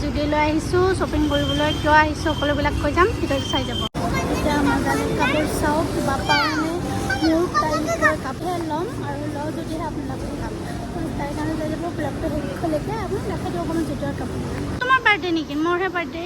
জুডিলৈ আহিছোঁ শ্বপিং কৰিবলৈ। কিয় আহিছোঁ সকলোবিলাক কৈ যাম, ভিডিঅ'টো চাই যাব। এতিয়া মাজালী কাপোৰ চাওঁ, কিবা পাওঁনে। মোৰ তাইৰ কাপোৰ ল'ম আৰু লওঁ যদিহে আপোনালোকে যাম। তাইৰ কাৰণে লৈ যাব ব্লগটো শেষলৈকে। আপুনি দেখাই দিওঁ অকণমান জুডিঅ'ৰ কাপোৰ। তোমাৰ বাৰ্থডে নেকি? মোৰহে বাৰ্থডে।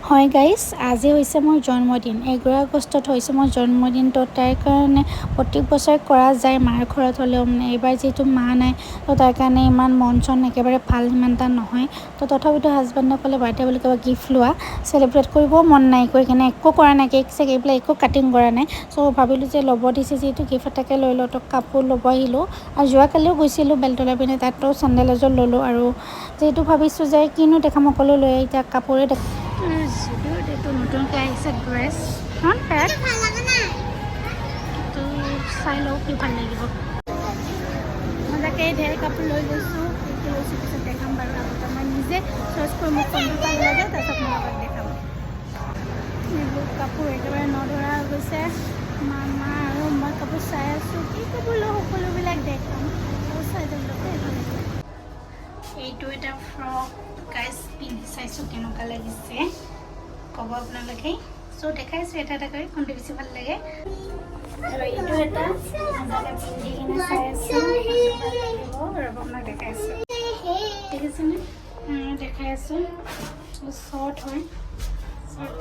হয় গাইজ, আজি হৈছে মোৰ জন্মদিন। 11 আগষ্টত হৈছে মোৰ জন্মদিন। তো তাৰ কাৰণে প্ৰত্যেক বছৰে কৰা যায় মাৰ ঘৰত হ'লেও মানে। এইবাৰ যিহেতু মা নাই তো তাৰ কাৰণে ইমান মন চন একেবাৰে ভাল ইমান এটা নহয়। তো তথাপিতো হাজবেণ্ডে ক'লে বাৰ্থডে বুলি কিবা গিফ্ট লোৱা, চেলিব্ৰেট কৰিবও মন নাই, কৈ কিনে একো কৰা নাই, কেক চেক এইবিলাক একো কাটিং কৰা নাই। চ' ভাবিলোঁ যে ল'ব দিছে যিহেতু গিফ্ট এটাকে লৈ লওঁ। তো কাপোৰ ল'ব আহিলোঁ আৰু যোৱাকালিও গৈছিলোঁ বেলতলা পিনে, তাতো চেণ্ডেল এযোৰ ল'লোঁ। আৰু যিহেতু ভাবিছোঁ যে কিনো দেখাম সকলো লৈ এতিয়া কাপোৰে দেখাম। এইটো নতুনকৈ আহিছে ড্ৰেছ, নট বেড। তো চাই লওঁ কি ভাল লাগিব। মজাকৈ ঢেৰ কাপোৰ লৈ লৈছোঁ, কি লৈছোঁ পিছত দেখাম বাৰু। আগতে মই নিজে চইচ কৰি মোক কোনটো ভাল লাগে তাৰপিছত মই আপোনাক দেখাম। এইবোৰ কাপোৰ একেবাৰে নধৰা হৈ গৈছে মামা, আৰু মই কাপোৰ চাই আছোঁ কি কাপোৰ লওঁ সকলোবিলাক দেখাম আৰু চাই যাব। এইটো এটা ফ্ৰক গাইজ পিন্ধি চাইছোঁ কেনেকুৱা লাগিছে ক'ব আপোনালোকে। চ' দেখাইছোঁ এটা এটা কৰি কোনটো বেছি ভাল লাগে। আৰু এইটো এটা পিন্ধি কিনে চাই আছোঁ আৰু আপোনাক দেখাইছোঁ। দেখিছেনে? দেখাই আছোঁ। শ্বৰ্ট হয়, শ্বৰ্ট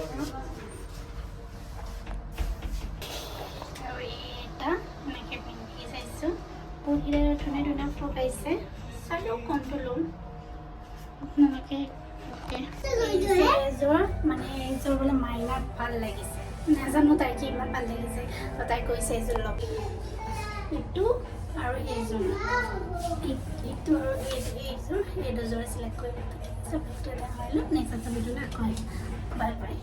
আৰু এটা এনেকৈ পিন্ধি চাইছোঁ। বহুতকেইটা ধুনীয়া ধুনীয়া ফ্ৰক আহিছে, চাই লওক কোনটো ল'ম আপোনালোকে। এইযোৰ মানে এইযোৰ বোলে মাইনাক ভাল লাগিছে, নাজানো তাই কি ইমান ভাল লাগিছে। তো তাই কৈছে এইযোৰ ল'ব। এইটো আৰু এইযোৰ, এইটো আৰু এইযোৰ, এই দুযোৰ চিলেক্ট কৰি নেক্সট ভিডিঅ'লৈ আকৌ আহিম। Bye bye.